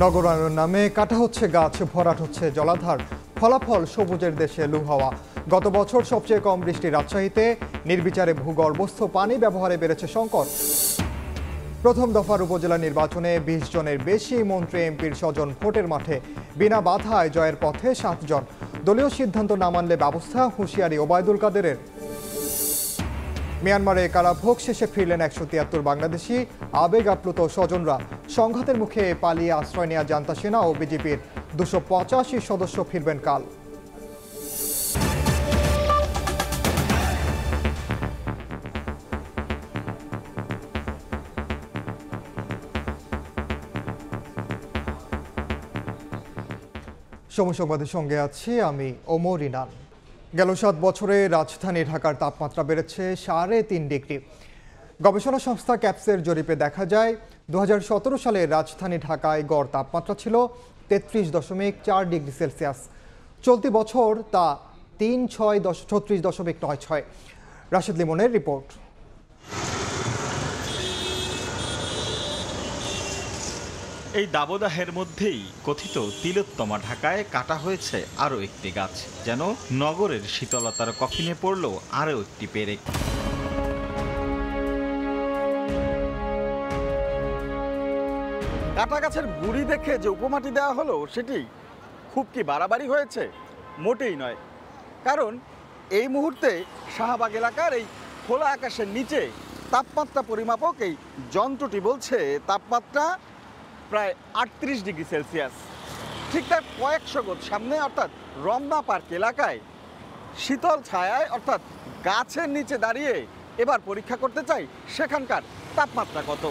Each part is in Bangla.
নগরায়ণ নামে কাটা হচ্ছে গাছ, ভরাট হচ্ছে জলাধার, ফলাফল সবুজের দেশে লু হাওয়া। গত বছর সবচেয়ে কম বৃষ্টি রাজশাহীতে, নির্বিচারে ভূগর্ভস্থ পানি ব্যবহারে বেড়েছে সংকট। প্রথম দফার উপজেলা নির্বাচনে ২০ জনের বেশি মন্ত্রী এমপির স্বজন ভোটের মাঠে, বিনা বাধায় জয়ের পথে ৭ জন। দলীয় সিদ্ধান্ত না মানলে ব্যবস্থা, হুঁশিয়ারি ওবায়দুল কাদেরের। মিয়ানমারে কারাভোগ শেষে ফিরলেন ১৭৩ বাংলাদেশি, আবেগ আপ্লুত স্বজনরা। সংঘাতের মুখে পালিয়ে আশ্রয় নেওয়া জান্তা সেনা ও বিজেপির ২৮৫ সদস্য ফিরবেন কাল। সময় সংবাদের সঙ্গে আছি আমি ওমর ইনান। গেল ৭ বছরে রাজধানী ঢাকার তাপমাত্রা বেড়েছে ৩.৫ ডিগ্রি। গবেষণা সংস্থা ক্যাপসের জরিপে দেখা যায় ২০১৭ সালে রাজধানী ঢাকায় গড় তাপমাত্রা ছিল ৩৩.৪ ডিগ্রি সেলসিয়াস। চলতি বছর তা ৩৬.৯৬। রাশেদ লিমনের রিপোর্ট। এই দাবদাহের মধ্যেই কথিত তিলোত্তমা ঢাকায় কাটা হয়েছে আরও একটি গাছ, যেন নগরের শীতলতার কফিনে পড়ল আরও একটি পেরেক। কাটা গাছের গুড়ি দেখে যে উপমাটি দেওয়া হলো, সেটি খুব কি বাড়াবাড়ি হয়েছে? মোটেই নয়। কারণ এই মুহূর্তে শাহবাগ এলাকার এই খোলা আকাশের নিচে তাপমাত্রা পরিমাপক এই যন্ত্রটি বলছে তাপমাত্রা প্রায় ৩৮ ডিগ্রি সেলসিয়াস। ঠিক তার কয়েকশো গজ সামনে অর্থাৎ রমনা পার্ক এলাকায় শীতল ছায়ায় অর্থাৎ গাছের নিচে দাঁড়িয়ে এবার পরীক্ষা করতে চাই সেখানকার তাপমাত্রা কত।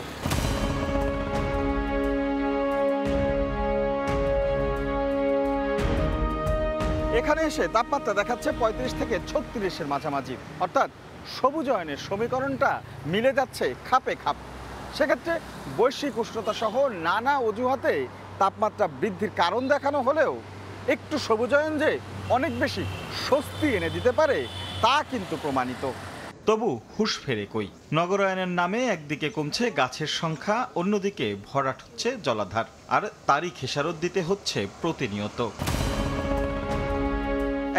এখানে এসে তাপমাত্রা দেখাচ্ছে ৩৫ থেকে ৩৬-এর মাঝামাঝি, অর্থাৎ সবুজায়নের সমীকরণটা মিলে যাচ্ছে খাপে খাপ। সেক্ষেত্রে বৈশ্বিক উষ্ণতা সহ নানা অজুহাতে তাপমাত্রা বৃদ্ধির কারণ দেখানো হলেও একটু সবুজায়ন যে অনেক বেশি স্বস্তি এনে দিতে পারে তা কিন্তু প্রমাণিত। তবু হুঁশ ফেরে কই? নগরায়নের নামে একদিকে কমছে গাছের সংখ্যা, অন্যদিকে ভরাট হচ্ছে জলাধার, আর তারই খেসারত দিতে হচ্ছে প্রতিনিয়ত।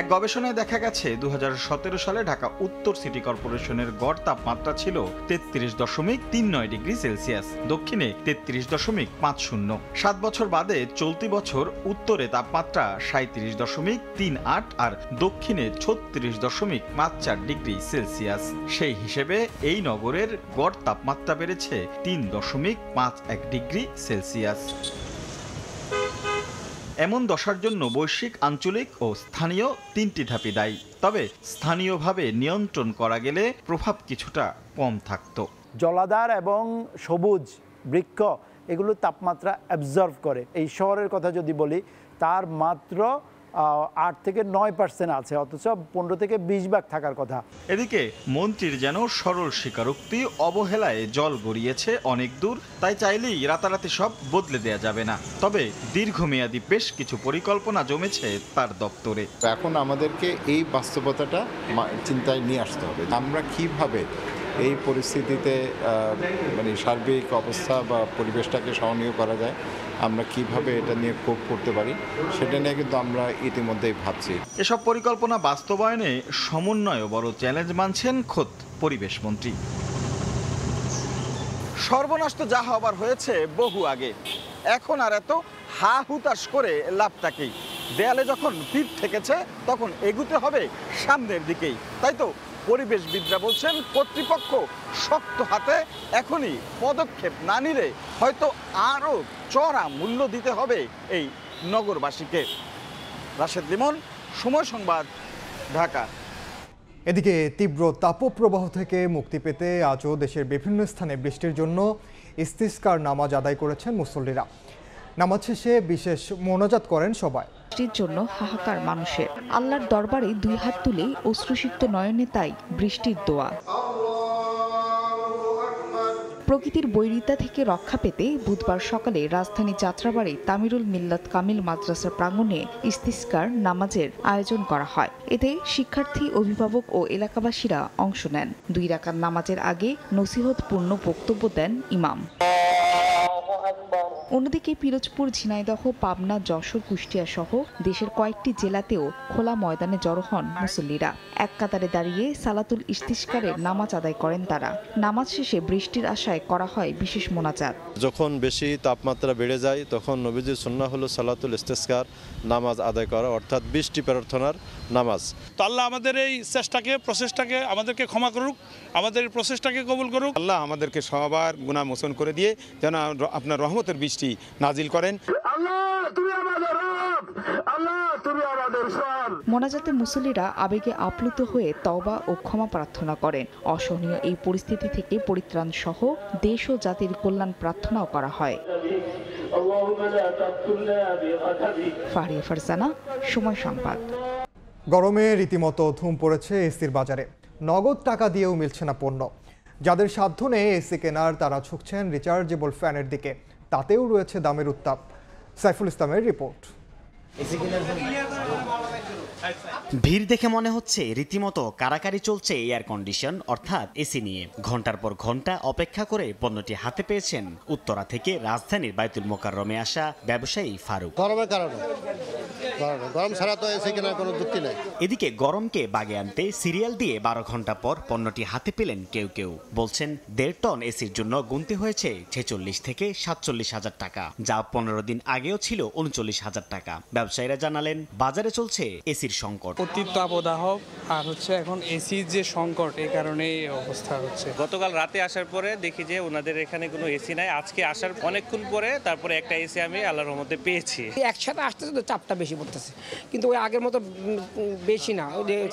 এক গবেষণায় দেখা গেছে ২০১৭ সালে ঢাকা উত্তর সিটি কর্পোরেশনের গড় তাপমাত্রা ছিল ৩৩.৩৯ ডিগ্রি সেলসিয়াস, দক্ষিণে ৩৩.৫০। ৭ বছর বাদে চলতি বছর উত্তরে তাপমাত্রা ৩৭.৩৮ আর দক্ষিণে ৩৬.৫৪ ডিগ্রি সেলসিয়াস। সেই হিসেবে এই নগরের গড় তাপমাত্রা বেড়েছে ৩.৫১ ডিগ্রি সেলসিয়াস। এমন দশার জন্য বৈশ্বিক, আঞ্চলিক ও স্থানীয় তিনটি ধাপই দায়ী। তবে স্থানীয়ভাবে নিয়ন্ত্রণ করা গেলে প্রভাব কিছুটা কম থাকত। জলাধার এবং সবুজ বৃক্ষ এগুলো তাপমাত্রা অ্যাবজর্ভ করে। এই শহরের কথা যদি বলি, তার মাত্র ৮ থেকে ৯% আছে, অথচ ১৫ থেকে ২০ ভাগ থাকার কথা। এদিকে মন্ত্রীর যেন সরল স্বীকারোক্তি, অবহেলায় জল গড়িয়েছে অনেক দূর, তাই চাইলেই রাতারাতি সব বদলে দেয়া যাবে না। তবে দীর্ঘমেয়াদী বেশ কিছু পরিকল্পনা জমেছে তার দপ্তরে। এখন আমাদেরকে এই বাস্তবতাটা চিন্তায় নিয়ে আসতে হবে, আমরা কিভাবে এই পরিস্থিতিতে মানে সার্বিক অবস্থা বা পরিবেশটাকে সহনীয় করা যায়, আমরা কিভাবে এটা নিয়ে কোপ করতে পারি, সেটা নিয়ে কিন্তু আমরা ইতিমধ্যেই ভাবছি। এসব পরিকল্পনা বাস্তবায়নে সমন্বয় বড় চ্যালেঞ্জ মানছেন খোদ পরিবেশ মন্ত্রী। সর্বনাশ তো যা হবার হয়েছে বহু আগে, এখন আর এত হা হুতাশ করে লাভটাকেই। দেয়ালে যখন পিঠ ঠেকেছে তখন এগুতে হবে সামনের দিকেই। তাই তো পরিবেশবিদরা বলছেন কর্তৃপক্ষ শক্ত হাতে এখনই পদক্ষেপ না নিলে হয়তো আরও চড়া মূল্য দিতে হবে এই নগরবাসীকে। রাশেদ লিমন, সময় সংবাদ, ঢাকা। এদিকে তীব্র তাপপ্রবাহ থেকে মুক্তি পেতে আজও দেশের বিভিন্ন স্থানে বৃষ্টির জন্য ইস্তিসকার নামাজ আদায় করেছেন মুসল্লিরা। নামাজ শেষে বিশেষ মোনাজাত করেন সবাই। বৃষ্টির জন্য হাহাকার মানুষের, আল্লাহর দরবারে ২ হাত তুলে অশ্রুসিক্ত নয়নে তাই বৃষ্টির দোয়া। প্রকৃতির বৈরিতা থেকে রক্ষা পেতে বুধবার সকালে রাজধানী যাত্রাবাড়ি তামিরুল মিল্লাত কামিল মাদ্রাসার প্রাঙ্গণে ইস্তিসকার নামাজের আয়োজন করা হয়। এতে শিক্ষার্থী, অভিভাবক ও এলাকাবাসীরা অংশ নেন। 2 রাকাত নামাজের আগে নসিহতপূর্ণ বক্তব্য দেন ইমাম। অন্যদিকে পিরোজপুর, ঝিনাইদহ, পাবনা, যশোর, কুষ্টিয়া সহ দেশের কয়েকটি জেলাতেও খোলা ময়দানে জড়ো হন মুসল্লিরা। এক কাতারে দাঁড়িয়ে সালাতুল ইস্তিসকারের নামাজ আদায় করেন তারা। নামাজ শেষে বৃষ্টির আশায় করা হয় বিশেষ মোনাজাত। যখন বেশি তাপমাত্রা বেড়ে যায় তখন নবীজির সুন্নাহ হলো সালাতুল ইস্তিসকার নামাজ আদায় করা, অর্থাৎ বৃষ্টি প্রার্থনার নামাজ। তো আল্লাহ আমাদের এই প্রচেষ্টাকে আমাদেরকে ক্ষমা করুক, আমাদের এই প্রচেষ্টাকে কবুল করুক। আল্লাহ আমাদেরকে সবার গুনাহ মোচন করে দিয়ে যেন আপনার রহমতের বৃষ্টি নাজিল করেন। মোনাজাতে মুসল্লিরা আবেগে আপ্লুত হয়ে তওবা ও ক্ষমা প্রার্থনা করেন। অসহনীয় এই পরিস্থিতি থেকে পরিত্রাণ সহ দেশ ও জাতির কল্যাণ প্রার্থনাও করা হয়। ফারিয়া ফারজানা, সময় সংবাদ। গরমে রীতিমতো ধুম পড়েছে এসির বাজারে। নগদ টাকা দিয়েও মিলছে না পণ্য। যাদের সাধ্য নেই এসি কেনার, তারা ঝুঁকছেন রিচার্জেবল ফ্যানের দিকে। তাতেও রয়েছে দামের উত্তাপ। সাইফুল ইসলামের রিপোর্ট। ভিড় দেখে মনে হচ্ছে রীতিমতো কারাকারি চলছে এয়ার কন্ডিশন অর্থাৎ এসি নিয়ে। ঘন্টার পর ঘন্টা অপেক্ষা করে পণ্যটি হাতে পেয়েছেন উত্তরা থেকে রাজধানীর বায়তুল মোকাররমে আসা ব্যবসায়ী ফারুক। গরমের কারণে, গরম ছাড়া তো এসি কেনার কোনো যুক্তি নেই। এদিকে গরমকে বাগে আনতে সিরিয়াল দিয়ে 12 ঘন্টা পর পণ্যটি হাতে পেলেন কেউ কেউ। বলছেন 1.5 টন এসির জন্য গুনতে হয়েছে 46 থেকে 47 হাজার টাকা, যা 15 দিন আগেও ছিল 39 হাজার টাকা। ব্যবসায়ীরা জানালেন বাজারে চলছে এসির সংকট। অতি তাপদাহ আর হচ্ছে এখন এসির যে সংকট, এই কারণে অবস্থা হচ্ছে। গতকাল রাতে আসার পরে দেখি যে ওনাদের এখানে কোনো এসি নাই। আজকে আসার অনেকক্ষণ পরে তারপরে একটা এসি আমি আল্লাহর রহমতে পেয়েছি। একসাথে আসতেছে তো চাপটা বেশি পড়তেছে, কিন্তু ওই আগের মতো বেশি না,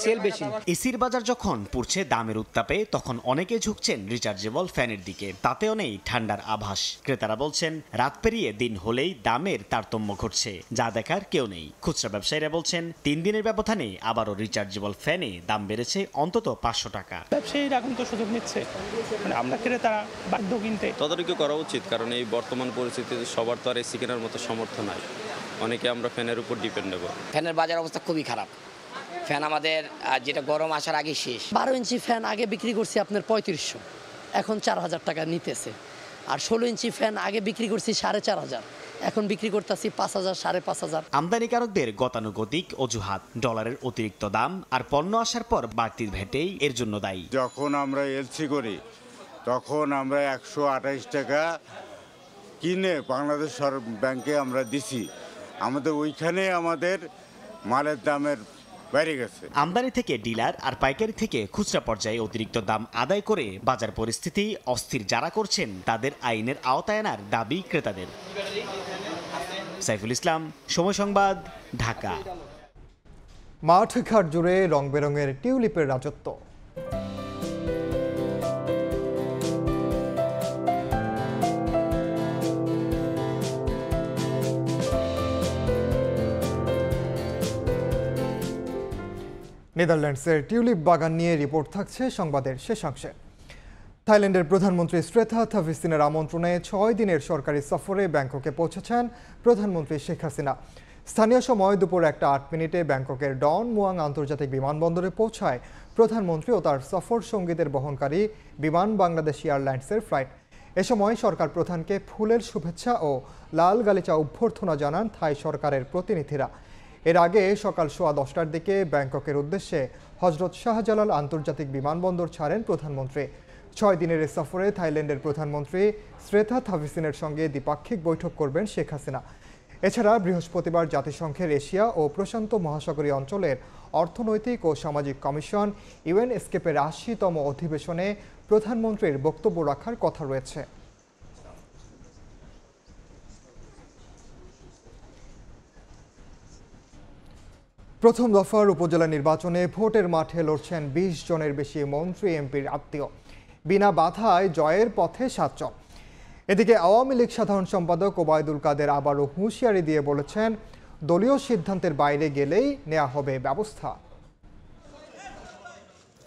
সেল বেশি না। এসির বাজার যখন পুড়ছে দামের উত্তাপে, তখন অনেকে ঝুঁকছেন রিচার্জেবল ফ্যানের দিকে। তাতেও নেই ঠান্ডার আভাস। ক্রেতারা বলছেন রাত পেরিয়ে দিন হলেই দামের তারতম্য ঘটছে, যা দেখার কেউ নেই। খুচরা ব্যবসায়ীরা বলছেন 3 দিনের ব্যবধানে আবারও রিচার্জেবল ফ্যানে দাম বেড়েছে অন্তত 500 টাকা। ব্যবসায়ীরা এখন তো সুযোগ নিচ্ছে, আমরা ক্রেতারা বাধ্য কিনতে। তদারকি করা উচিত, কারণ এই বর্তমান পরিস্থিতিতে সবার তো আর এসি কেনার মতো সামর্থ্য নাই। অনেকে আমরা ফ্যানের উপর ডিপেন্ডেবল। ফ্যানের বাজার অবস্থা খুবই খারাপ। ফ্যান আমাদের যেটা গরম আসার আগে শেষ। 12 ইঞ্চি ফ্যান আগে বিক্রি করছি আপনার 3500, এখন 4000 টাকা নিতেছে। আর 16 ইঞ্চি ফ্যান আগে বিক্রি করছি 4500, এখন বিক্রি করতেছি 5000, 5500। আমদানিকারকদের গতানুগতিক অজুহাত, ডলারের অতিরিক্ত দাম আর পণ্য আসার পর বাড়তির ভ্যাটেই এর জন্য দায়ী। যখন আমরা এলসি করি তখন আমরা 128 টাকা কিনে বাংলাদেশ ব্যাংকে আমরা দিছি। আমাদের ওইখানে আমাদের মালের দামের বেড়ে গেছে। আমদানি থেকে ডিলার আর পাইকারি থেকে খুচরা পর্যায়ে অতিরিক্ত দাম আদায় করে বাজার পরিস্থিতি অস্থির যারা করছেন, তাদের আইনের আওতায় আনার দাবি ক্রেতাদের। সাইফুল ইসলাম, সময় সংবাদ, ঢাকা। মাঠ ঘাট জুড়ে রং বেরঙের টিউলিপের রাজত্ব। নেদারল্যান্ডসের টিউলিপ বাগান নিয়ে রিপোর্ট থাকছে সংবাদের শেষাংশে। থাইল্যান্ডের প্রধানমন্ত্রী শ্রেথা থাভিসিনের আমন্ত্রণে 6 দিনের সরকারি সফরে ব্যাংককে পৌঁছেছেন প্রধানমন্ত্রী শেখ হাসিনা। স্থানীয় সময় দুপুর 1:08 ব্যাংককের ডন মুয়াং আন্তর্জাতিক বিমানবন্দরে পৌঁছায় প্রধানমন্ত্রী ও তার সফর সঙ্গীদের বহনকারী বিমান বাংলাদেশ এয়ারলাইন্সের ফ্লাইট। এ সময় সরকার প্রধানকে ফুলের শুভেচ্ছা ও লাল গালিচা অভ্যর্থনা জানান থাই সরকারের প্রতিনিধিরা। এর আগে সকাল 10:15টার দিকে ব্যাংককের উদ্দেশ্যে হজরত শাহজালাল আন্তর্জাতিক বিমানবন্দর ছাড়েন প্রধানমন্ত্রী। 6 দিনের এ সফরে থাইল্যান্ডের প্রধানমন্ত্রী শ্রেথা থাভিসিনের সঙ্গে দ্বিপাক্ষিক বৈঠক করবেন শেখ হাসিনা। এছাড়া বৃহস্পতিবার জাতিসংঘের এশিয়া ও প্রশান্ত মহাসাগরীয় অঞ্চলের অর্থনৈতিক ও সামাজিক কমিশন ইউএনএসকেপের 80তম অধিবেশনে প্রধানমন্ত্রীর বক্তব্য রাখার কথা রয়েছে। প্রথম দফার উপজেলা নির্বাচনে ভোটের মাঠে লড়ছেন 20 জনের বেশি মন্ত্রী এমপির আত্মীয়। বিনা বাধায় জয়ের পথে 7 জন। এদিকে আওয়ামী লীগ সাধারণ সম্পাদক ওবায়দুল কাদের আবারও হুঁশিয়ারি দিয়ে বলেছেন, দলীয় সিদ্ধান্তের বাইরে গেলেই নেওয়া হবে ব্যবস্থা।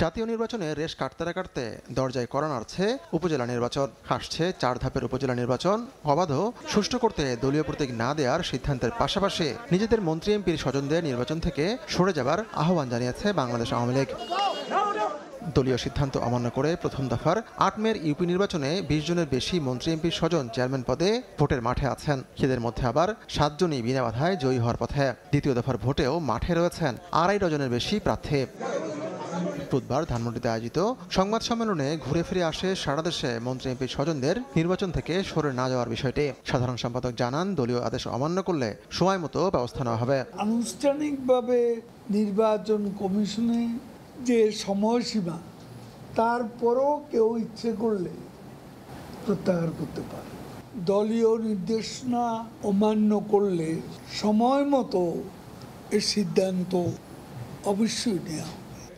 জাতীয় নির্বাচনে রেশ কাটতে দরজায় কড়া নাড়ছে উপজেলা নির্বাচন। আসছে 4 ধাপের উপজেলা নির্বাচন অবাধ সুষ্ঠু করতে দলীয় প্রতীক না দেওয়ার সিদ্ধান্তের পাশাপাশি নিজেদের মন্ত্রী এমপির স্বজনদের নির্বাচন থেকে সরে যাবার আহ্বান জানিয়েছে বাংলাদেশ আওয়ামী লীগ। দলীয় সিদ্ধান্ত অমান্য করে প্রথম দফার ৮ মের ইউপি নির্বাচনে ২০ জনের বেশি মন্ত্রী এমপির স্বজন চেয়ারম্যান পদে ভোটের মাঠে আছেন। এদের মধ্যে আবার ৭ জনই বিনা বাধায় জয়ী হওয়ার পথে। দ্বিতীয় দফার ভোটেও মাঠে রয়েছেন ২.৫ ডজনের বেশি প্রার্থী। বুধবার ধানমন্ডিতে আয়োজিত সংবাদ সম্মেলনে ঘুরে ফিরে আসে সারা দেশে মন্ত্রী এমপির স্বজনদের নির্বাচন থেকে সরে না যাওয়ার বিষয়টি। সাধারণ সম্পাদক জানান, দলীয় আদেশ অমান্য করলে সময় মতো ব্যবস্থা নেওয়া হবে। আনুষ্ঠানিকভাবে নির্বাচন কমিশনে যে সময়সীমা, তারপরও কেউ ইচ্ছে করলে প্রত্যাহার করতে পারে। দলীয় নির্দেশনা অমান্য করলে সময় মতো এর সিদ্ধান্ত অবশ্যই নেওয়া।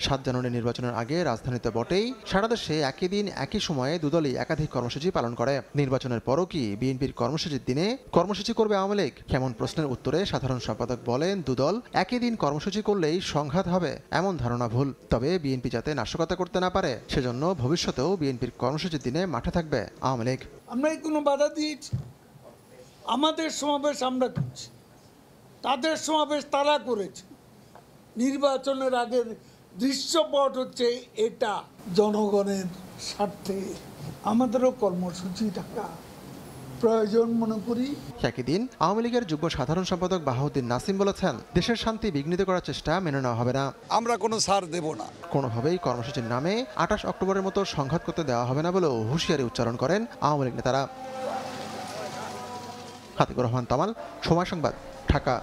৭ জানুয়ারি নির্বাচনের আগে রাজধানীতে বটেই সারা দেশে একই দিন একই সময়ে দুদলই একাধিক কর্মসূচি পালন করে। নির্বাচনের পরও কি বিএনপির কর্মসূচির দিনে কর্মসূচি করবে আওয়ামী লীগ? এমন প্রশ্নের উত্তরে সাধারণ সম্পাদক বলেন, দুদল একই দিন কর্মসূচি করলেই সংঘাত হবে এমন ধারণা ভুল। তবে বিএনপি যাতে নাশকতা করতে না পারে সেজন্য ভবিষ্যতেও বিএনপির কর্মসূচির দিনে মাঠে থাকবে আওয়ামী লীগ। আমরা কোনো বাধা দিয়েছি? আমাদের সমাবেশ আমরা করছি, তাদের সমাবেশ তারা করেছে। নির্বাচনের আগের দৃশ্যপট হচ্ছে এটা। জনগণের স্বার্থে আমাদেরও কর্মসূচি থাকা প্রয়োজন মনে করি। একই দিন আওয়ামী লীগের যুগ্ম সাধারণ সম্পাদক বাহাউদ্দিন নাসিম বলেছেন, দেশের শান্তি বিঘ্নিত করার চেষ্টা মেনে নেওয়া হবে না। আমরা কোনো ছাড় দেব না। কোনোভাবেই কর্মসূচির নামে ২৮ অক্টোবরের মতো সংঘাত করতে দেওয়া হবে না বলেও হুঁশিয়ারি উচ্চারণ করেন আওয়ামী লীগ নেতারা। হাতিকুর রহমান তামাল, সময় সংবাদ, ঢাকা।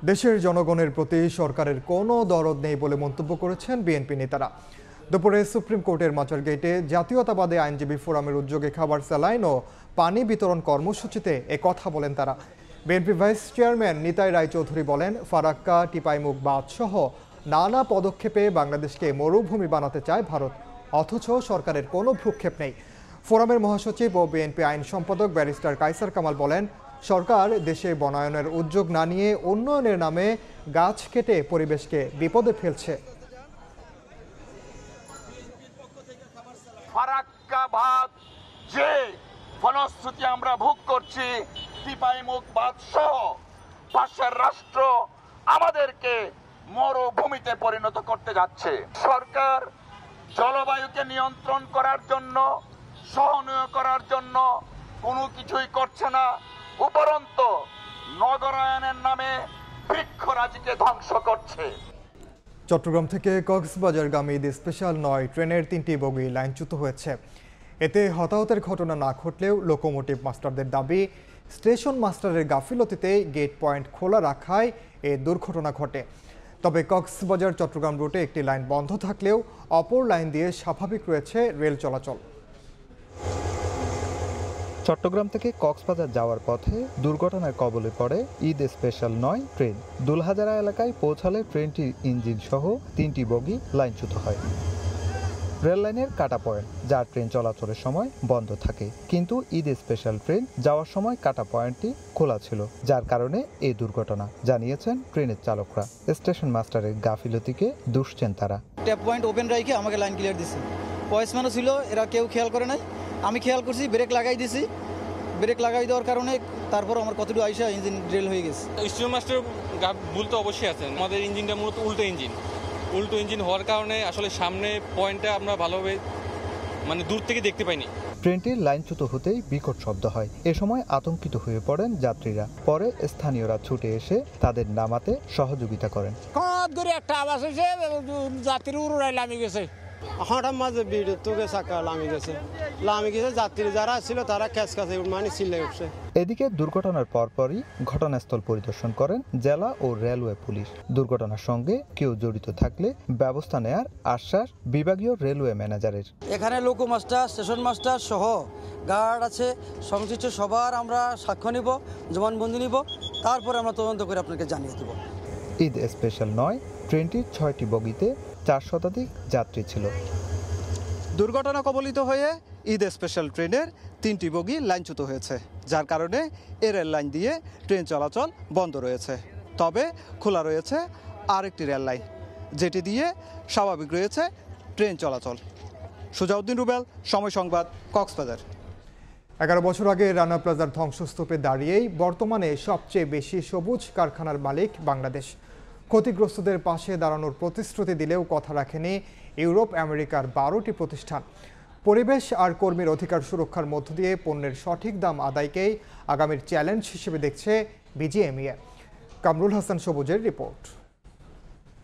দেশের জনগণের প্রতি সরকারের কোনো দরদ নেই বলে মন্তব্য করেছেন বিএনপি নেতারা। দুপুরে সুপ্রিম কোর্টের মাচার গেটে জাতীয়তাবাদী আইনজীবী ফোরামের উদ্যোগে খাবার স্যালাইন ও পানি বিতরণ কর্মসূচিতে কথা বলেন তারা। বিএনপি ভাইস চেয়ারম্যান নিতাই রায়চৌধুরী বলেন, ফারাক্কা, টিপাইমুখ বাঁধ সহ নানা পদক্ষেপে বাংলাদেশকে মরুভূমি বানাতে চায় ভারত, অথচ সরকারের কোনো ভ্রুক্ষেপ নেই। ফোরামের মহাসচিব ও বিএনপি আইন সম্পাদক ব্যারিস্টার কায়সার কামাল বলেন, সরকার দেশে বনায়নের উদ্যোগ না নিয়ে উন্নয়নের নামে গাছ কেটে পরিবেশকে বিপদে ফেলছে। ফারাক্কা বাঁধ যে ফলশ্রুতি আমরা ভোগ করছি, টিপাইমুখ বাঁধ সহ পাশের রাষ্ট্র আমাদেরকে মরুভূমিতে পরিণত করতে যাচ্ছে। সরকার জলবায়ুকে নিয়ন্ত্রণ করার জন্য, সহনীয় করার জন্য কোনো কিছুই করছে না, উপরন্ত নগরায়নের নামে বৃক্ষরাজিকে ধ্বংস করছে। চট্টগ্রাম থেকে কক্সবাজারগামী ঈদ স্পেশাল ৯ ট্রেনের ৩টি বগি লাইনচ্যুত হয়েছে। এতে হতাহতের ঘটনা না ঘটলেও লোকোমোটিভ মাস্টারদের দাবি, স্টেশন মাস্টারের গাফিলতিতে গেট পয়েন্ট খোলা রাখায় এ দুর্ঘটনা ঘটে। তবে কক্সবাজার চট্টগ্রাম রুটে একটি লাইন বন্ধ থাকলেও অপর লাইন দিয়ে স্বাভাবিক রয়েছে রেল চলাচল। চট্টগ্রাম থেকে কক্সবাজার যাওয়ার পথে দুর্ঘটনার কবলে পড়ে ঈদ স্পেশাল ৯ ট্রেন। দুলহাজারা এলাকায় পৌঁছালে ট্রেনটির ইঞ্জিন সহ ৩টি বগি লাইনচ্যুত হয়। রেল লাইনের কাটা পয়েন্ট, যা ট্রেন চলাচলের সময় বন্ধ থাকে, কিন্তু ঈদ স্পেশাল ট্রেন যাওয়ার সময় কাটা পয়েন্টটি খোলা ছিল, যার কারণে এই দুর্ঘটনা, জানিয়েছেন ট্রেনের চালকরা। স্টেশন মাস্টারের গাফিলতিকে দুষছেন তারা। ট্যাপ পয়েন্ট ওপেন রেখে আমাকে লাইন ক্লিয়ার দিছে, পয়েন্টসম্যানও ছিল, এরা কেউ খেয়াল করে নাই। আমি খেয়াল করছি, ব্রেক লাগাই দিছি, ব্রেক লাগাই দেওয়ার কারণে তারপর আমার কতটুকু আইসা ইঞ্জিন ড্রেল হয়ে গেছে। স্টেশন মাস্টার ভুল তো অবশ্যই আছে। আমাদের ইঞ্জিনটা মূলত উল্টো ইঞ্জিন হওয়ার কারণে আসলে সামনে পয়েন্টটা আমরা ভালোভাবে দূর থেকে দেখতে পাইনি। ট্রেনটির লাইনচ্যুত হতেই বিকট শব্দ হয়। এ সময় আতঙ্কিত হয়ে পড়েন যাত্রীরা। পরে স্থানীয়রা ছুটে এসে তাদের নামাতে সহযোগিতা করেন। একটা আওয়াজ হয়েছে, যাত্রী উড়াই লামি গেছে। হঠাৎ মাঝে ভিড় তোকে চাকা লামি গেছে, যাত্রী যারা ছিল তারা ক্যাচ কাছে চিল্লাই উঠছে। এদিকে দুর্ঘটনার পরপরই ঘটনাস্থল পরিদর্শন করেন জেলা ও রেলওয়ে পুলিশ। দুর্ঘটনার সঙ্গে কেউ জড়িত থাকলে ব্যবস্থা নেয়ার আশ্বাস বিভাগীয় রেলওয়ে ম্যানেজারের। এখানে লোকো মাস্টার, স্টেশন মাস্টার সহ গার্ড আছে, সংশ্লিষ্ট সবার আমরা সাক্ষ্য নিব, জবানবন্দি নিব, তারপরে আমরা তদন্ত করে আপনাকে জানিয়ে দেব। ঈদ স্পেশাল ৯ ট্রেনটির ৬টি বগিতে ৪ শতাধিক যাত্রী ছিল। দুর্ঘটনা কবলিত হয়ে ঈদ স্পেশাল ট্রেনের ৩টি বগি লাইনচ্যুত হয়েছে, যার কারণে এ রেল লাইন দিয়ে ট্রেন চলাচল বন্ধ রয়েছে। তবে খোলা রয়েছে আরেকটি রেল লাইন, যেটি দিয়ে স্বাভাবিক রয়েছে ট্রেন চলাচল। সুজাউদ্দিন রুবেল, সময় সংবাদ, কক্সবাজার। 11 বছর আগে রানা প্লাজার ধ্বংসস্তূপে দাঁড়িয়েই বর্তমানে সবচেয়ে বেশি সবুজ কারখানার মালিক বাংলাদেশ। ক্ষতিগ্রস্তদের পাশে দাঁড়ানোর প্রতিশ্রুতি দিলেও কথা রাখেনি ইউরোপ আমেরিকার 12টি প্রতিষ্ঠান। পরিবেশ আর কর্মীর অধিকার সুরক্ষার মধ্য দিয়ে পণ্যের সঠিক দাম আদায়কেই আগামীর চ্যালেঞ্জ হিসেবে দেখছে বিজিএমইএ। কামরুল হাসান সবুজের রিপোর্ট।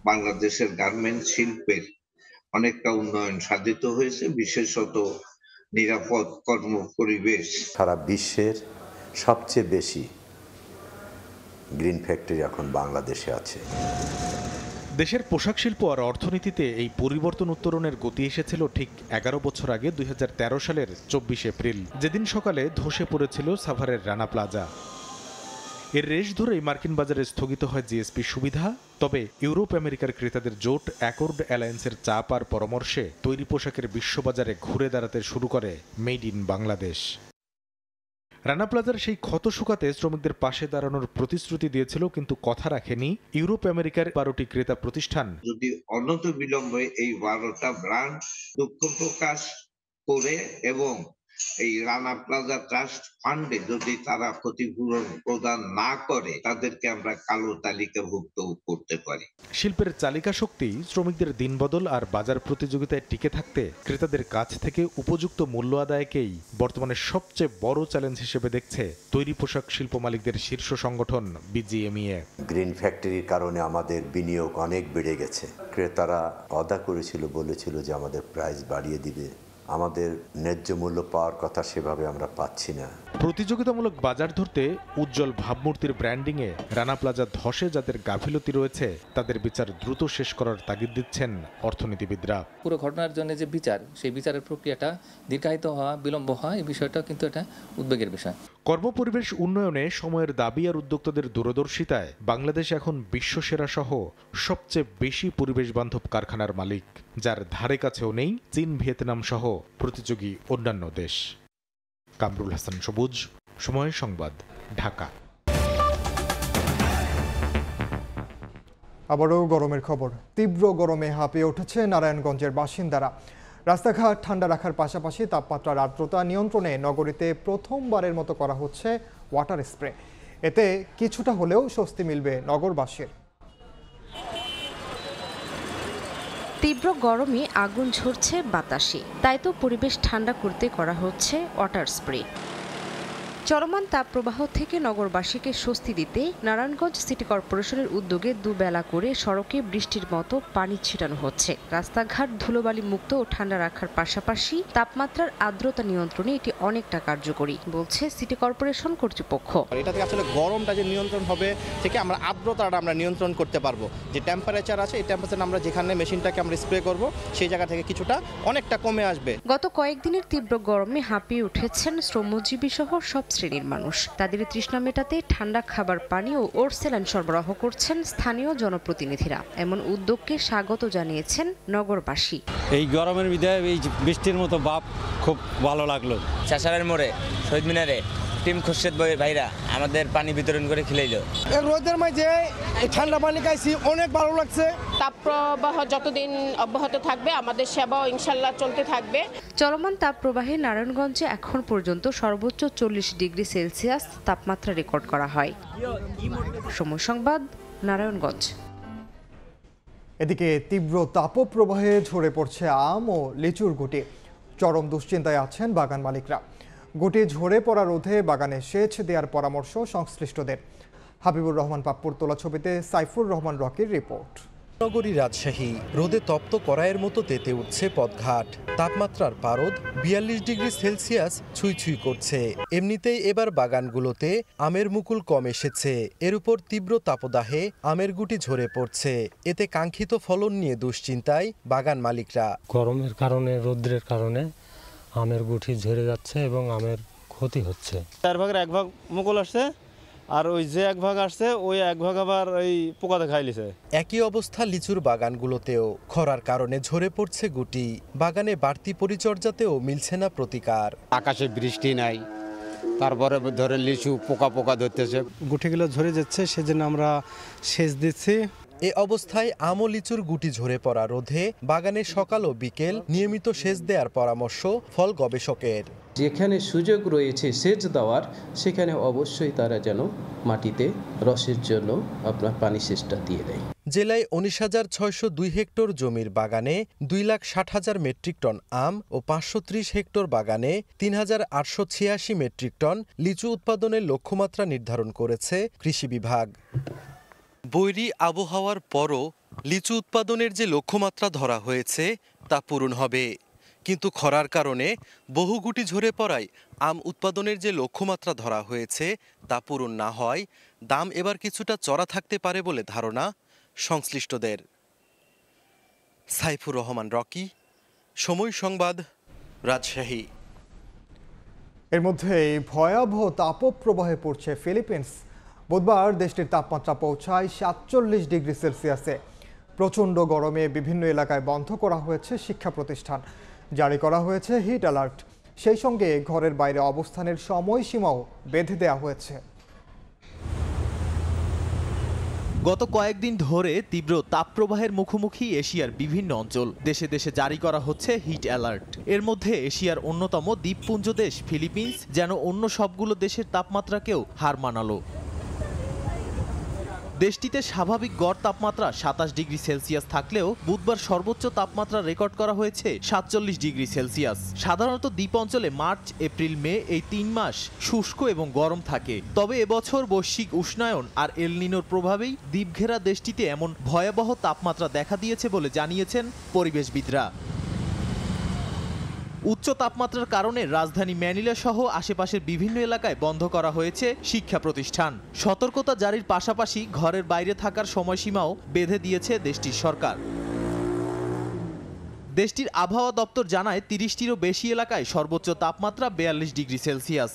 বাংলাদেশের গার্মেন্ট শিল্পের অনেকটা উন্নয়ন সাধিত হয়েছে, বিশেষত নিরাপদ কর্ম পরিবেশ। সারা বিশ্বের সবচেয়ে বেশি গ্রিন ফ্যাক্টরি এখন বাংলাদেশে আছে। দেশের পোশাক শিল্প আর অর্থনীতিতে এই পরিবর্তন উত্তরণের গতি এসেছিল ঠিক 11 বছর আগে 2013 সালের 24 এপ্রিল, যেদিন সকালে ধসে পড়েছিল সাভারের রানা প্লাজা। এর রেশ ধরেই মার্কিন বাজারে স্থগিত হয় জিএসপি সুবিধা। তবে ইউরোপ আমেরিকার ক্রেতাদের জোট অ্যাকর্ড অ্যালায়েন্সের চাপ আর পরামর্শে তৈরি পোশাকের বিশ্ববাজারে ঘুরে দাঁড়াতে শুরু করে মেড ইন বাংলাদেশ। রানা প্লাজার সেই ক্ষত শুকাতে শ্রমিকদের পাশে দাঁড়ানোর প্রতিশ্রুতি দিয়েছিল, কিন্তু কথা রাখেনি ইউরোপ আমেরিকার 12টি ক্রেতা প্রতিষ্ঠান। যদি অনতিবিলম্বে এই 12টা ব্র্যান্ড দুঃখ প্রকাশ করে এবং এই রানা প্লাজা ট্রাস্ট ফান্ডে যদি তারা ক্ষতিপূরণ প্রদান না করে, তাদেরকে আমরা কালো তালিকাভুক্ত করতে পারি। শিল্পের চালিকা শক্তি শ্রমিকদের দিনবদল আর বাজার প্রতিযোগিতায় টিকে থাকতে ক্রেতাদের কাছ থেকে উপযুক্ত মূল্য আদায়কেই বর্তমানে সবচেয়ে বড় চ্যালেঞ্জ হিসেবে দেখছে তৈরি পোশাক শিল্প মালিকদের শীর্ষ সংগঠন বিজিএমইএ। গ্রিন ফ্যাক্টরির কারণে আমাদের বিনিয়োগ অনেক বেড়ে গেছে। ক্রেতারা অদা করেছিল, বলেছিল যে আমাদের প্রাইস বাড়িয়ে দিবে। আমাদের ন্যায্য মূল্য পাওয়ার কথা সেভাবে আমরা পাচ্ছি না। প্রতিযোগিতামূলক বাজার ধরতে উজ্জ্বল ভাবমূর্তির ব্র্যান্ডিংয়ে রানা প্লাজা ধসে যাদের গাফিলতি রয়েছে, তাদের বিচার দ্রুত শেষ করার তাগিদ দিচ্ছেন অর্থনীতিবিদরা। পুরো ঘটনার জন্য যে বিচার, সেই বিচারের প্রক্রিয়াটা দীর্ঘায়িত হওয়া, বিলম্ব হওয়া, এই বিষয়টাও কিন্তু এটা উদ্বেগের বিষয়। কর্মপরিবেশ উন্নয়নে সময়ের দাবি আর উদ্যোক্তাদের দূরদর্শিতায় বাংলাদেশ এখন বিশ্বসেরা সহ সবচেয়ে বেশি পরিবেশ বান্ধব কারখানার মালিক, যার ধারে কাছেও নেই চীন, ভিয়েতনাম সহ প্রতিযোগী অন্যান্য দেশ। কামরুল হাসান সবুজ, সময় সংবাদ, ঢাকা। আবারও গরমের খবর। তীব্র গরমে হাঁপিয়ে উঠেছে নারায়ণগঞ্জের বাসিন্দারা। রাস্তাঘাট ঠান্ডা রাখার পাশাপাশি তাপমাত্রার আর্দ্রতা নিয়ন্ত্রণে নগরীতে প্রথমবারের মতো করা হচ্ছে ওয়াটার স্প্রে। এতে কিছুটা হলেও স্বস্তি মিলবে নগরবাসীর। তীব্র গরমে আগুন ঝরছে বাতাসে, তাই তো পরিবেশ ঠান্ডা করতে করা হচ্ছে ওয়াটার স্প্রে। চলমান তাপপ্রবাহ থেকে নগরবাসীকে স্বস্তি দিতে নারায়ণগঞ্জ সিটি কর্পোরেশনের উদ্যোগে দুবেলা করে সড়কে বৃষ্টির মতো পানি ছিটানো হচ্ছে। রাস্তাঘাট ধুলোবালি মুক্ত ও ঠান্ডা রাখার পাশাপাশি তাপমাত্রার আর্দ্রতা নিয়ন্ত্রণে এটি অনেকটা কার্যকরী, বলছে সিটি কর্পোরেশন কর্তৃপক্ষ। এটা থেকে আসলে গরমটা যে নিয়ন্ত্রণ হবে থেকে আমরা আর্দ্রতাটা আমরা নিয়ন্ত্রণ করতে পারবো। যে টেম্পারেচার আছে, এই টেম্পারেচার আমরা যেখানে মেশিনটাকে আমরা স্প্রে করব, সেই জায়গা থেকে কিছুটা অনেকটা কমে আসবে। গত কয়েকদিনের তীব্র গরমে হাঁপিয়ে উঠেছেন শ্রমজীবী সহ সব শ্রেণীর মানুষ। তাদের তৃষ্ণা মেটাতে ঠান্ডা খাবার পানি ও ওরসেলাইন সরবরাহ করছেন স্থানীয় জনপ্রতিনিধিরা। এমন উদ্যোগকে স্বাগত জানিয়েছেন নগরবাসী। এই গরমের বিদায় এই বৃষ্টির মতো ভাব খুব ভালো লাগলো। চাষারের মোড়ে শহীদ মিনারে টিম খুরশেদ ভাইরা আমাদের পানি বিতরণ করে খেলাইলো। রোদের মাঝে ঠান্ডা পানি খাইছি, অনেক ভালো লাগছে। তাপপ্রবাহ যতদিন অব্যাহত থাকবে, আমাদের সেবাও ইনশাল্লাহ চলতে থাকবে। চলমান তাপপ্রবাহে নারায়ণগঞ্জে এখন পর্যন্ত সর্বোচ্চ 40 ডিগ্রি সেলসিয়াস তাপমাত্রা রেকর্ড করা হয়। সময় সংবাদ, নারায়ণগঞ্জ। এদিকে তীব্র তাপপ্রবাহে ঝরে পড়ছে আম ও লিচুর গুটি। চরম দুশ্চিন্তায় আছেন বাগান মালিকরা। গুটি ঝরে পড়া রোধে বাগানে সেচ দেওয়ার পরামর্শ সংশ্লিষ্টদের। হাবিবুর রহমান পাপ্পুর তোলা ছবিতে সাইফুর রহমান রকির রিপোর্ট। নগরী রাজশাহী রোদে তপ্ত কড়াইয়ের মতো তেতে উঠছে পথঘাট। তাপমাত্রার পারদ 42 ডিগ্রি সেলসিয়াস ছুঁই ছুঁই করছে। এমনিতেই এবার বাগানগুলোতে আমের মুকুল কম এসেছে। এর উপর তীব্র তাপদাহে আমের গুটি ঝরে পড়ছে। এতে কাঙ্ক্ষিত ফলন নিয়ে দুশ্চিন্তায় বাগান মালিকরা। গরমের কারণে, রৌদ্রের কারণে আমের গুটি ঝরে যাচ্ছে এবং আমের ক্ষতি হচ্ছে। 4 ভাগের 1 ভাগ মুকুল আসছে, আর ওই যে 1 ভাগ আসছে ওই 1 ভাগ আবার এই পোকাতে খাইলিছে। একই অবস্থা লিচুর বাগানগুলোতেও। খরার কারণে ঝরে পড়ছে গুটি। বাগানে বাড়তি পরিচর্যাতেও মিলছে না প্রতিকার। আকাশে বৃষ্টি নাই, তারপরে ধরে লিচু পোকা ধরতেছে, গুটিগুলো ঝরে যাচ্ছে, সেজন্য আমরা সেচ দিচ্ছি। এ অবস্থায় আম ও লিচুর গুটি ঝরে পড়া রোধে বাগানে সকাল ও বিকেল নিয়মিত সেচ দেওয়ার পরামর্শ ফল গবেষকের। যেখানে সুযোগ রয়েছে সেচ দেওয়ার, সেখানে অবশ্যই তারা যেন মাটিতে রসের জন্য আপনার পানি সেচটা দিয়ে দেয়। জেলায় ১৯,৬০২ হেক্টর জমির বাগানে ২,৬০,০০০ মেট্রিক টন আম ও ৫৩০ হেক্টর বাগানে ৩,৮৮৬ মেট্রিক টন লিচু উৎপাদনের লক্ষ্যমাত্রা নির্ধারণ করেছে কৃষি বিভাগ। বৈরী আবহাওয়ার পরও লিচু উৎপাদনের যে লক্ষ্যমাত্রা ধরা হয়েছে তা পূরণ হবে, কিন্তু খরার কারণে বহু গুটি ঝরে পড়ায় আম উৎপাদনের যে লক্ষ্যমাত্রা ধরা হয়েছে তা পূরণ না হয় দাম এবার কিছুটা চড়া থাকতে পারে বলে ধারণা সংশ্লিষ্টদের। সাইফুর রহমান রকি, সময় সংবাদ, রাজশাহী। এর মধ্যে ভয়াবহ তাপপ্রবাহে পড়ছে ফিলিপিন্স। বুধবার দেশটির তাপমাত্রা পৌঁছায় ৪৭ ডিগ্রি সেলসিয়াসে। প্রচণ্ড গরমে বিভিন্ন এলাকায় বন্ধ করা হয়েছে শিক্ষা প্রতিষ্ঠান, জারি করা হয়েছে হিট অ্যালার্ট। সেই সঙ্গে ঘরের বাইরে অবস্থানের সময়সীমাও বেঁধে দেওয়া হয়েছে। গত কয়েকদিন ধরে তীব্র তাপপ্রবাহের মুখোমুখি এশিয়ার বিভিন্ন অঞ্চল। দেশে দেশে জারি করা হচ্ছে হিট অ্যালার্ট। এর মধ্যে এশিয়ার অন্যতম দ্বীপপুঞ্জ দেশ ফিলিপিন্স যেন অন্য সবগুলো দেশের তাপমাত্রাকেও হার মানালো। দেশটিতে স্বাভাবিক গড় তাপমাত্রা ২৭ ডিগ্রি সেলসিয়াস থাকলেও বুধবার সর্বোচ্চ তাপমাত্রা রেকর্ড করা হয়েছে ৪৭ ডিগ্রি সেলসিয়াস। সাধারণত দ্বীপ অঞ্চলে মার্চ, এপ্রিল, মে এই ৩ মাস শুষ্ক এবং গরম থাকে। তবে এবছর বৈশ্বিক উষ্ণায়ন আর এল নিনোর প্রভাবেই দ্বীপঘেরা দেশটিতে এমন ভয়াবহ তাপমাত্রা দেখা দিয়েছে বলে জানিয়েছেন পরিবেশবিদরা। উচ্চ তাপমাত্রার কারণে রাজধানী ম্যানিলা সহ আশেপাশের বিভিন্ন এলাকায় বন্ধ করা হয়েছে শিক্ষা প্রতিষ্ঠান। সতর্কতা জারির পাশাপাশি ঘরের বাইরে থাকার সময়সীমাও বেঁধে দিয়েছে দেশটির সরকার। দেশটির আবহাওয়া দপ্তর জানায় ৩০টিরও বেশি এলাকায় সর্বোচ্চ তাপমাত্রা ৪২ ডিগ্রি সেলসিয়াস।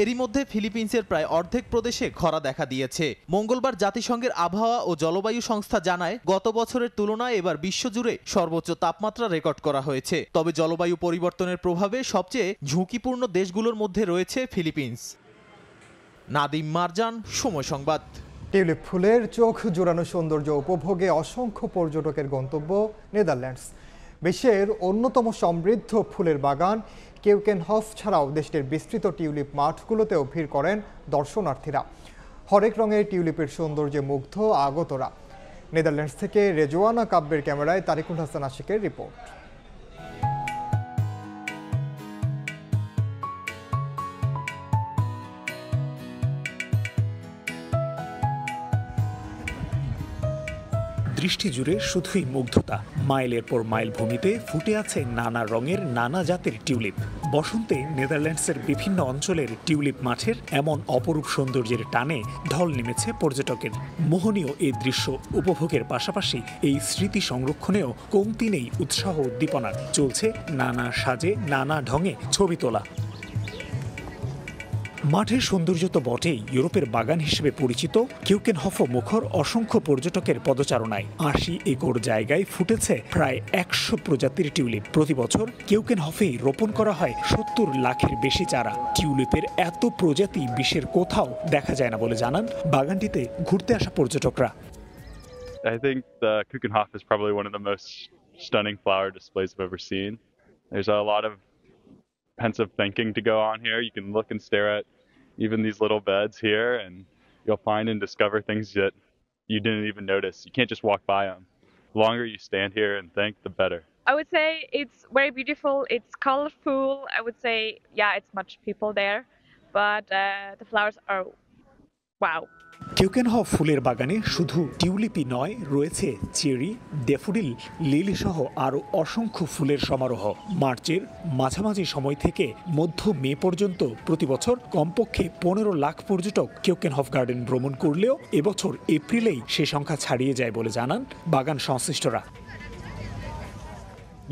এরই মধ্যে ফিলিপিন্সের প্রায় অর্ধেক প্রদেশে খরা দেখা দিয়েছে। মঙ্গলবার জাতিসংঘের আবহাওয়া ও জলবায়ু সংস্থা জানায় গত বছরের তুলনায় এবার বিশ্বজুড়ে সর্বোচ্চ তাপমাত্রা রেকর্ড করা হয়েছে। তবে জলবায়ু পরিবর্তনের প্রভাবে সবচেয়ে ঝুঁকিপূর্ণ দেশগুলোর মধ্যে রয়েছে ফিলিপিন্স। নাদিম মারজান, সময় সংবাদ। টিউলিপ ফুলের চোখ জোড়ানো সৌন্দর্য উপভোগে অসংখ্য পর্যটকের গন্তব্য নেদারল্যান্ডস। বিশ্বের অন্যতম সমৃদ্ধ ফুলের বাগান কেউকেনহফ ছাড়াও দেশটির বিস্তৃত টিউলিপ মাঠগুলোতেও ভিড় করেন দর্শনার্থীরা। হরেক রঙের টিউলিপের সৌন্দর্যে মুগ্ধ আগতরা। নেদারল্যান্ডস থেকে রেজওয়ানা কাব্যের ক্যামেরায় তারিকুল হাসান আশিকের রিপোর্ট। দৃষ্টি জুড়ে শুধুই মুগ্ধতা। মাইলের পর মাইল ভূমিতে ফুটে আছে নানা রঙের নানা জাতের টিউলিপ। বসন্তে নেদারল্যান্ডসের বিভিন্ন অঞ্চলের টিউলিপ মাঠের এমন অপরূপ সৌন্দর্যের টানে ঢল নেমেছে পর্যটকের। মোহনীয় এই দৃশ্য উপভোগের পাশাপাশি এই স্মৃতি সংরক্ষণেও কমতি নেই উৎসাহ উদ্দীপনার। চলছে নানা সাজে নানা ঢঙে ছবি তোলা। মাঠের সৌন্দর্য তো বটেই, ইউরোপের বাগান হিসেবে পরিচিত কেউকেনহফ মুখর অসংখ্য পর্যটকের পদচারণায়। ৮০ একর জায়গায় ফুটেছে প্রায় ১০০ প্রজাতির টিউলিপ। প্রতি বছর কেউকেনহফেই রোপণ করা হয় ৭০ লাখের বেশি চারা। টিউলিপের এত প্রজাতি বিশ্বের কোথাও দেখা যায় না বলে জানান বাগানটিতে ঘুরতে আসা পর্যটকরা। I think the Keukenhof is probably one of the most stunning flower displays I've ever seen. There's a lot of pensive thinking to go on here. You can look and stare at even these little beds here and you'll find and discover things that you didn't even notice. You can't just walk by them. The longer you stand here and think, the better. I would say it's very beautiful. It's colorful. I would say, yeah, it's much people there, but the flowers are wow. কেউকেনহফ ফুলের বাগানে শুধু টিউলিপই নয়, রয়েছে চেরি, ড্যাফোডিল, লিলি সহ আরও অসংখ্য ফুলের সমারোহ। মার্চের মাঝামাঝি সময় থেকে মধ্য মে পর্যন্ত প্রতি বছর কমপক্ষে ১৫ লাখ পর্যটক কেউকেনহফ গার্ডেন ভ্রমণ করলেও এবছর এপ্রিলেই সে সংখ্যা ছাড়িয়ে যায় বলে জানান বাগান সংশ্লিষ্টরা।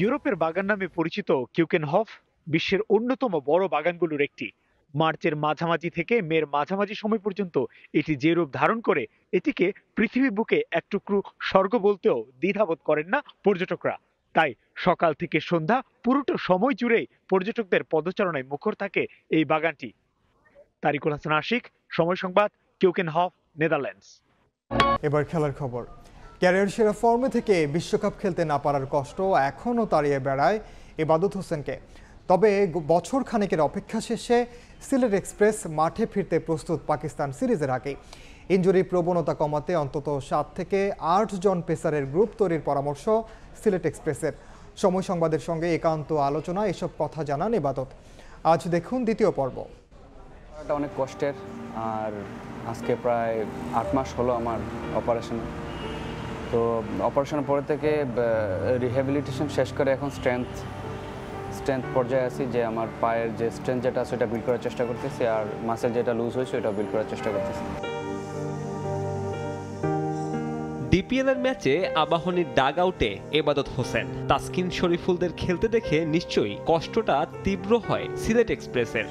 ইউরোপের বাগান নামে পরিচিত কেউকেনহফ বিশ্বের অন্যতম বড় বাগানগুলোর একটি। মার্চের মাঝামাঝি থেকে মের মাঝামাঝি সময় পর্যন্ত এটি যে রূপ ধারণ করে, এটিকে পৃথিবী বুকে এক টুকরো স্বর্গ বলতেও দ্বিধাবোধ করেন না পর্যটকরা। তাই সকাল থেকে সন্ধ্যা পুরোটা সময় জুড়ে পর্যটকদের পদচারণায় মুখর থাকে এই বাগানটি। তারিকুল হাসান আশিক, সময় সংবাদ, কেউকেনহফ, নেদারল্যান্ডস। এবার খেলার খবর। ক্যারিয়ার সেরা ফর্মে থেকে বিশ্বকাপ খেলতে না পারার কষ্ট এখনও তাড়িয়ে বেড়ায় ইবাদত হোসেনকে। তবে বছর খানেকের অপেক্ষা শেষে সিলেট এক্সপ্রেস মাঠে ফিরতে প্রস্তুত পাকিস্তান সিরিজের আগে। ইনজুরির প্রবণতা কমাতে অন্তত 7 থেকে 8 জন পেসারের গ্রুপ তৈরির পরামর্শ সিলেট এক্সপ্রেসের। সময় সংবাদের সঙ্গে একান্ত আলোচনা এসব কথা জানান ইবাদত। আজ দেখুন দ্বিতীয় পর্ব। এটা অনেক কষ্টের, আর আজকে প্রায় 8 মাস হলো আমার অপারেশন। তো অপারেশনের পরে থেকে রিহ্যাবিলিটেশন শেষ করে এখন স্ট্রেংথ পর্যায়ে আছি, যে আমার পায়ের যে স্ট্রেংথ যেটা আছে সেটা বিল্ড করার চেষ্টা করতেছি, আর মাসেল যেটা লুজ হয়েছে ওটা বিল্ড করার চেষ্টা করতেছি। ডিপিএল এর ম্যাচে আবাহনীর ডাগ আউটে এবাদত হোসেন, তাসকিন শরীফুলদের খেলতে দেখে নিশ্চয়ই কষ্টটা তীব্র হয় সিলেট এক্সপ্রেসের।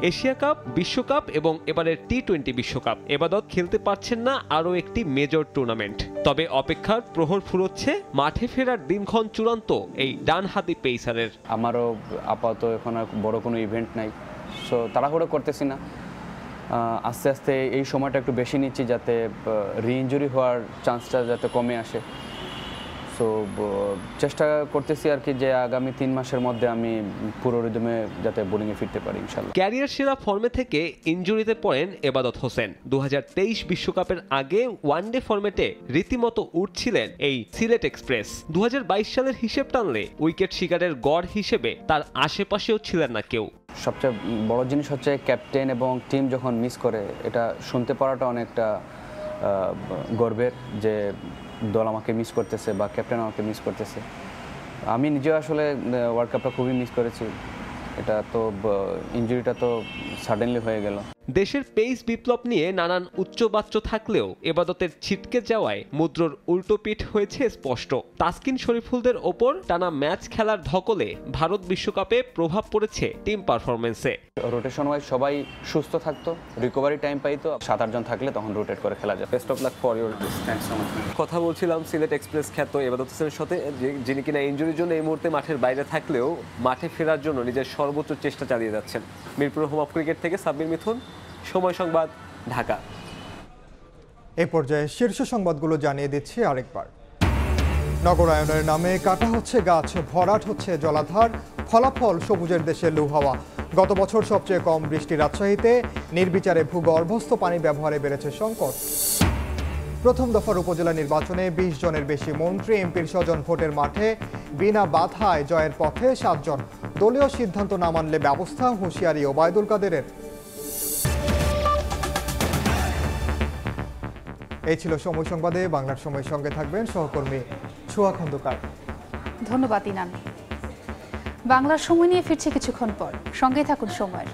এশিয়া কাপ, বিশ্বকাপ এবং এবারের টি-20 বিশ্বকাপ এবাদত খেলতে পারছেন না আরও একটি মেজর টুর্নামেন্ট। তবে অপেক্ষার প্রহর ফুরোচ্ছে মাঠে ফেরার দিনক্ষণ চূড়ান্ত এই ডানহাতি পেসারের। আমারও আপাতত এখন আর বড় কোনো ইভেন্ট নাই, সো তাড়াহুড়ো করতেছি না। আস্তে আস্তে এই সময়টা একটু বেশি নিচ্ছি, যাতে রি-ইনজুরি হওয়ার চান্সটা যাতে কমে আসে। সো চেষ্টা করতেছি আর কি, যে আগামী 3 মাসের মধ্যে আমি পুরো রিদমে যাতে বোলিংয়ে ফিরতে পারি ইনশাল্লাহ। ক্যারিয়ার সেরা ফর্মে থেকে ইনজুরিতে পড়েন এবাদত হোসেন। 2023 বিশ্বকাপের আগে ওয়ানডে ফরম্যাটে রীতিমতো উঠছিলেন এই সিলেট এক্সপ্রেস। 2022 সালের হিসেব টানলে উইকেট শিকারের গড় হিসেবে তার আশেপাশেও ছিলেন না কেউ। সবচেয়ে বড় জিনিস হচ্ছে ক্যাপ্টেন এবং টিম যখন মিস করে, এটা শুনতে পারাটা অনেকটা গর্বের, যে দল আমাকে মিস করতেছে বা ক্যাপ্টেন আমাকে মিস করতেছে। আমি নিজেও আসলে ওয়ার্ল্ড কাপটা খুবই মিস করেছি। এটা তো ইনজুরিটা তো সাডেনলি হয়ে গেল। দেশের পেস বিপ্লব নিয়ে নানান উচ্চবাচ্য থাকলেও এবাদতের ছিটকে যাওয়ায় মুদ্রার উল্টো পিঠ হয়েছে স্পষ্ট। তাসকিন শরীফুলদের ওপর টানা ম্যাচ খেলার ধকলে ভারত বিশ্বকাপে প্রভাব পড়েছে টিম পারফরমেন্সে। রোটেশন ওয়াইজ সবাই সুস্থ থাকতো, রিকভারি টাইম পাইতো। 7-8 জন থাকলে তখন রোটেট করে খেলা যায়। Best of luck for your thanks so much. কথা বলছিলাম সিলেট এক্সপ্রেস খ্যাত এবাদত হোসেনের সাথে, যিনি কিনা ইনজুরির জন্য এই মুহূর্তে মাঠের বাইরে থাকলেও মাঠে ফেরার জন্য নিজের সর্বোচ্চ চেষ্টা চালিয়ে যাচ্ছেন। মিরপুর হোম অফ ক্রিকেট থেকে সাব্বির মিথুন, সময় সংবাদ, ঢাকা। এ পর্যায়ে শীর্ষ সংবাদগুলো জানিয়ে দিচ্ছি আরেকবার। নগরায়নের নামে কাটা হচ্ছে গাছ, ভরাট হচ্ছে জলাধার, ফলাফল সবুজের দেশে লু হাওয়া। গত বছর সবচেয়ে কম বৃষ্টি রাজশাহীতে, নির্বিচারে ভূগর্ভস্থ পানি ব্যবহারে বেড়েছে সংকট। প্রথম দফার উপজেলা নির্বাচনে 20 জনের বেশি মন্ত্রী এমপির স্বজন ভোটের মাঠে বিনা বাধায় জয়ের পথে 7 জন। দলীয় সিদ্ধান্ত না মানলে ব্যবস্থা, হুঁশিয়ারি ওবায়দুল কাদেরের। এই ছিল সময় সংবাদে। বাংলার সময় সঙ্গে থাকবেন সহকর্মী ছোয়া খন্দকার। ধন্যবাদ ইনান। বাংলার সময় নিয়ে ফিরছে কিছুক্ষণ পর, সঙ্গে থাকুন সময়ের।